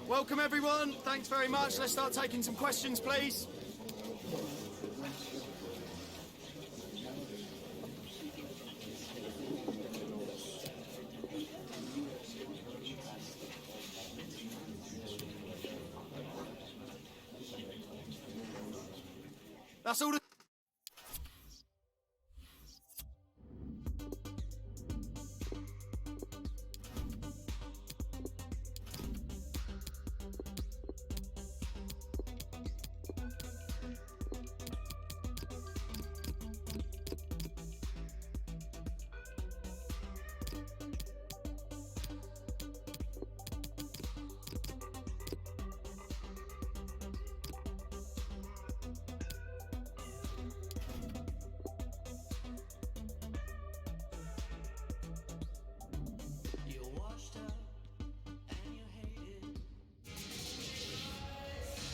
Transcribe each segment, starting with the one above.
Welcome everyone, thanks very much. Let's start taking some questions, please. That's all.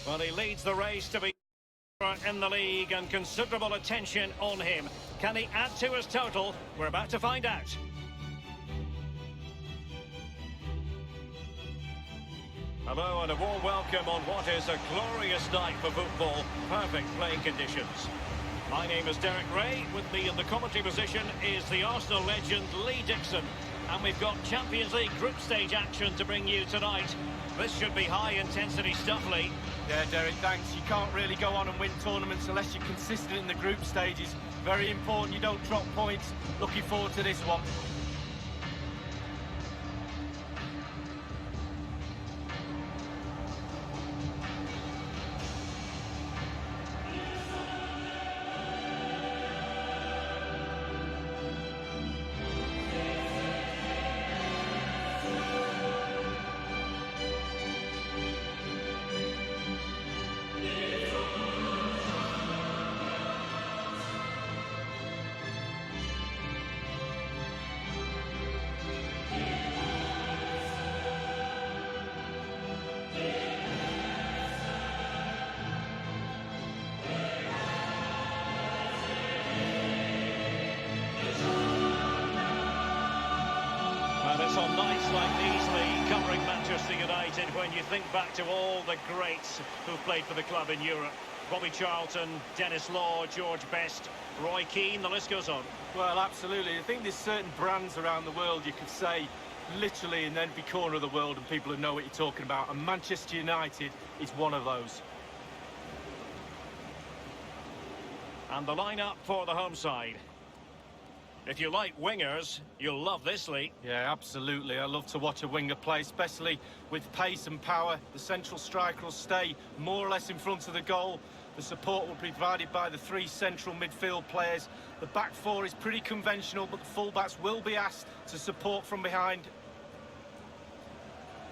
Well, he leads the race to be in the league and considerable attention on him. Can he add to his total? We're about to find out. Hello and a warm welcome on what is a glorious night for football. Perfect playing conditions. My name is Derek Ray. With me in the commentary position is the Arsenal legend Lee Dixon. And we've got Champions League group stage action to bring you tonight. This should be high-intensity stuff, Lee. Yeah, Derek, thanks. You can't really go on and win tournaments unless you're consistent in the group stages. Very important you don't drop points. Looking forward to this one. It's on nights like these, Lee, covering Manchester United, when you think back to all the greats who've played for the club in Europe. Bobby Charlton, Dennis Law, George Best, Roy Keane, the list goes on. Well, absolutely. I think there's certain brands around the world you could say literally in every corner of the world and people who know what you're talking about. And Manchester United is one of those. And the lineup for the home side. If you like wingers, you'll love this, Lee. Yeah, absolutely. I love to watch a winger play, especially with pace and power. The central striker will stay more or less in front of the goal. The support will be provided by the three central midfield players. The back four is pretty conventional, but the fullbacks will be asked to support from behind.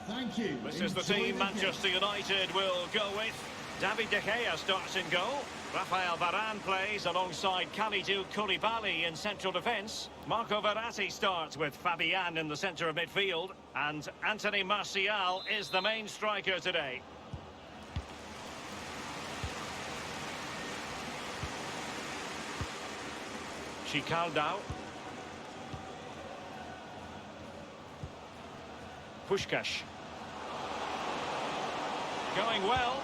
Thank you. This is the team Manchester United will go with. David De Gea starts in goal. Rafael Varane plays alongside Kalidou Koulibaly in central defence. Marco Verratti starts with Fabian in the centre of midfield. And Anthony Martial is the main striker today. Chicaldao. Puskás. Going well.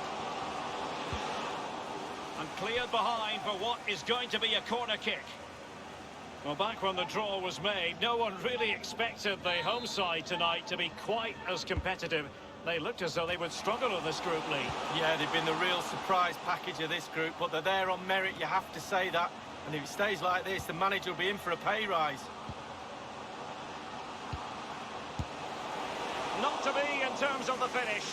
And cleared behind for what is going to be a corner kick. Well, back when the draw was made, no one really expected the home side tonight to be quite as competitive. They looked as though they would struggle in this group, Lee. Yeah, they've been the real surprise package of this group, but they're there on merit, you have to say that. And if it stays like this, the manager will be in for a pay rise. Not to be in terms of the finish.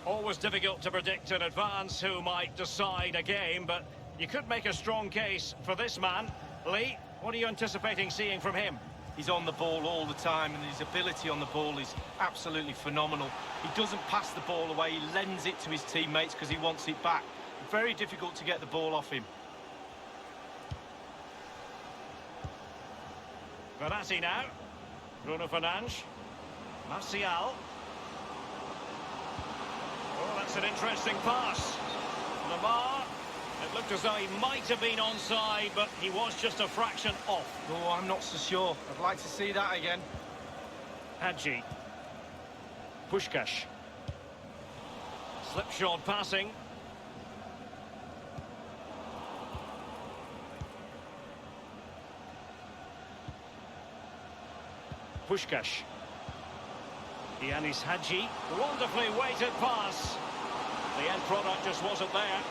Always difficult to predict in advance who might decide a game, but you could make a strong case for this man. Lee, what are you anticipating seeing from him? He's on the ball all the time, and his ability on the ball is absolutely phenomenal. He doesn't pass the ball away, he lends it to his teammates because he wants it back. Very difficult to get the ball off him. Verratti now. Bruno Fernandes. Martial. Oh, that's an interesting pass. Lamar. It looked as though he might have been onside, but he was just a fraction off. Oh, I'm not so sure. I'd like to see that again. Hadji. Puskás. Slipshod passing. Puskás. Yanis Hadji. Wonderfully weighted pass. The end product just wasn't there.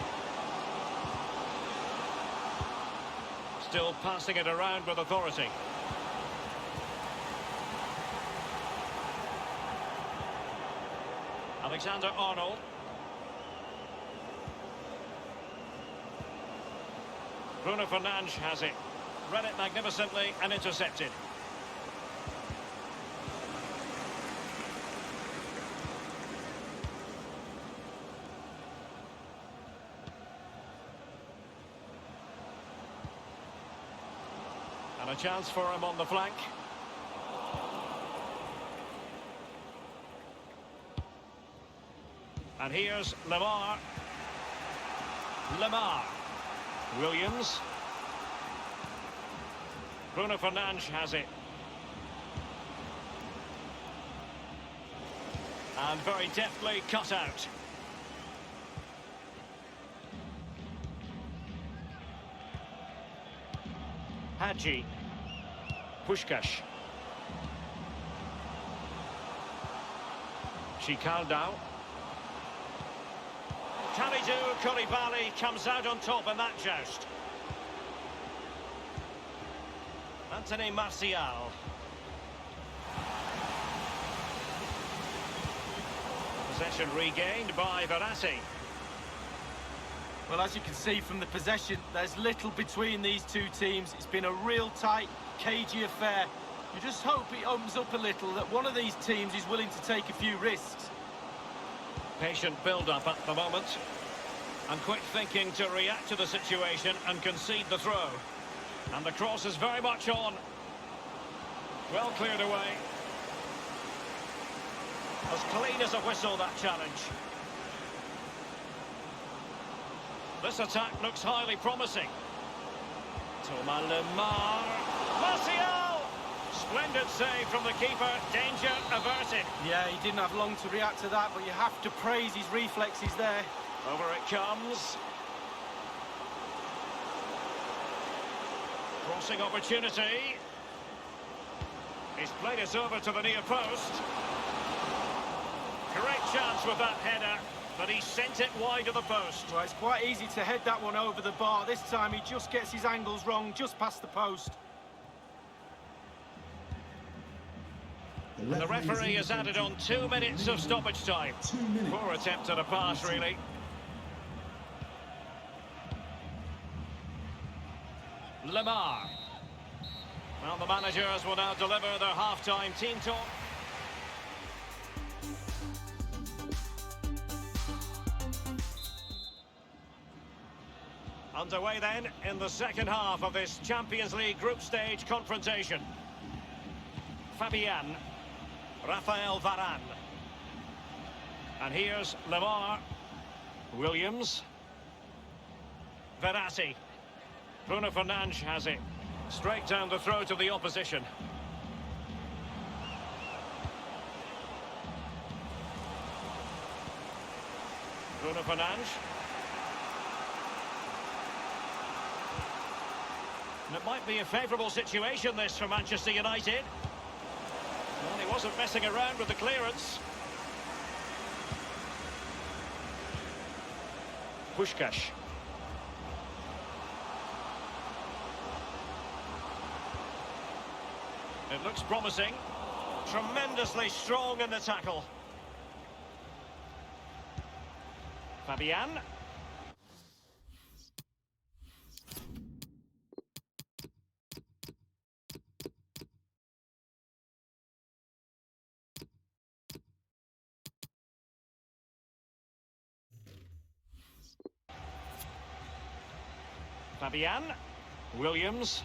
Still passing it around with authority. Alexander-Arnold. Bruno Fernandes has it. Read it magnificently and intercepted. And a chance for him on the flank. And here's Lemar. Lemar. Williams. Bruno Fernandes has it. And very deftly cut out. Hadji. Puskás. Chicaldao. Kalidou Koulibaly comes out on top in that joust. Anthony Martial. Possession regained by Verratti. Well, as you can see from the possession, there's little between these two teams. It's been a real tight, cagey affair. You just hope it opens up a little, that one of these teams is willing to take a few risks. Patient build-up at the moment. And quick thinking to react to the situation and concede the throw. And the cross is very much on. Well cleared away. As clean as a whistle, that challenge. This attack looks highly promising. Thomas Lemar. Martial! Splendid save from the keeper. Danger averted. Yeah, he didn't have long to react to that, but you have to praise his reflexes there. Over it comes. Crossing opportunity. He's played it over to the near post. Great chance with that header, but he sent it wide of the post. Well, it's quite easy to head that one over the bar. This time he just gets his angles wrong, just past the post. And the referee has added on 2 minutes of stoppage time. 2 minutes. Poor attempt at a pass, really. Lemar. Well, the managers will now deliver their half-time team talk. Underway then in the second half of this Champions League group stage confrontation. Fabian. Rafael Varane. And here's Lemar. Williams. Verratti. Bruno Fernandes has it. Straight down the throat of the opposition. Bruno Fernandes. And it might be a favourable situation, this, for Manchester United. Well, he wasn't messing around with the clearance. Puskás. It looks promising. Tremendously strong in the tackle. Fabian. Fabian. Williams.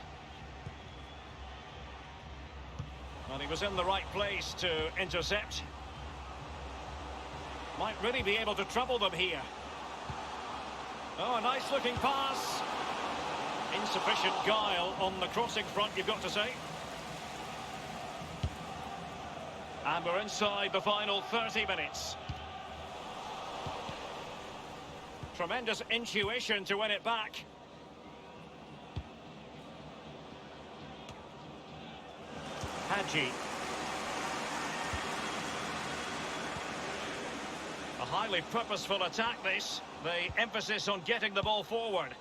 Well, he was in the right place to intercept. Might really be able to trouble them here. Oh, a nice looking pass. Insufficient guile on the crossing front, you've got to say. And we're inside the final 30 minutes. Tremendous intuition to win it back. Hadji. A highly purposeful attack this. The emphasis on getting the ball forward.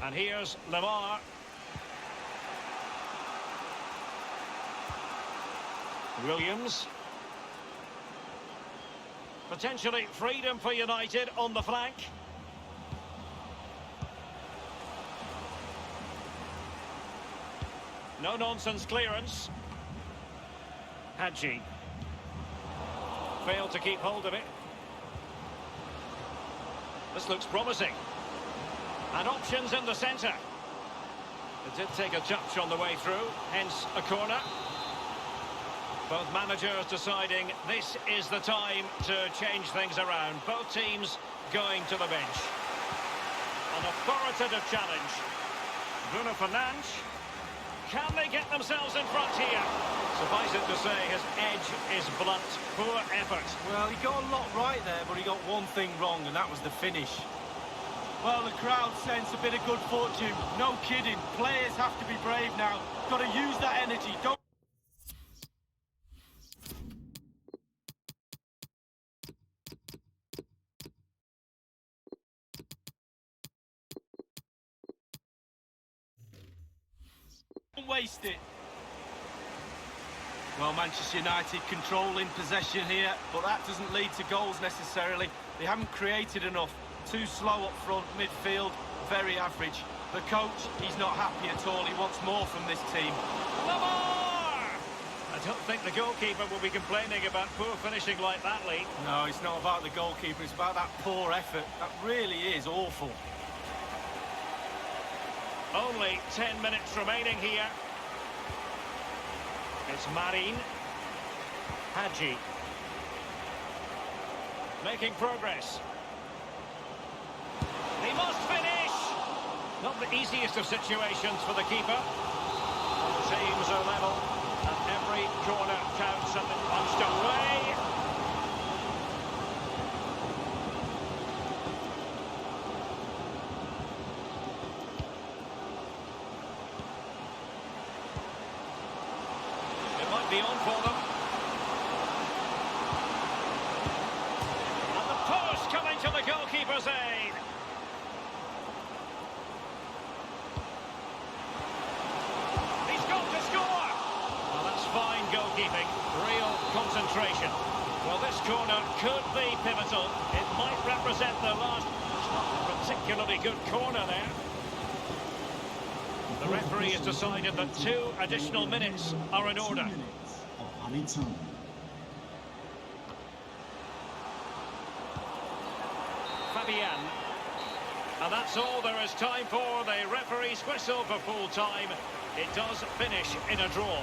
And here's Lamar. Williams. Potentially freedom for United on the flank. No-nonsense clearance. Hadji. Failed to keep hold of it. This looks promising. And options in the centre. It did take a touch on the way through, hence a corner. Both managers deciding this is the time to change things around. Both teams going to the bench. An authoritative challenge. Bruno Fernandes. Can they get themselves in front here? Suffice it to say, his edge is blunt. Poor effort. Well, he got a lot right there, but he got one thing wrong, and that was the finish. Well, the crowd sense a bit of good fortune. No kidding. Players have to be brave now. Got to use that energy. Don't waste it. Well, Manchester United controlling possession here, but that doesn't lead to goals necessarily. They haven't created enough. Too slow up front, midfield, very average. The coach, he's not happy at all. He wants more from this team. Lamar! I don't think the goalkeeper will be complaining about poor finishing like that, Lee. No, it's not about the goalkeeper. It's about that poor effort. That really is awful. Only 10 minutes remaining here. It's Marin. Hadji. Making progress. He must finish! Not the easiest of situations for the keeper. The teams are level, and every corner counts and punched away. It might be on for them. And the post coming to the goalkeeper's aid. Fine goalkeeping, real concentration. Well, this corner could be pivotal. It might represent the last. It's not a particularly good corner there. The referee has decided that 2 additional minutes are in order. Fabian. And that's all there is time for. The referee's whistle for full time. It does finish in a draw.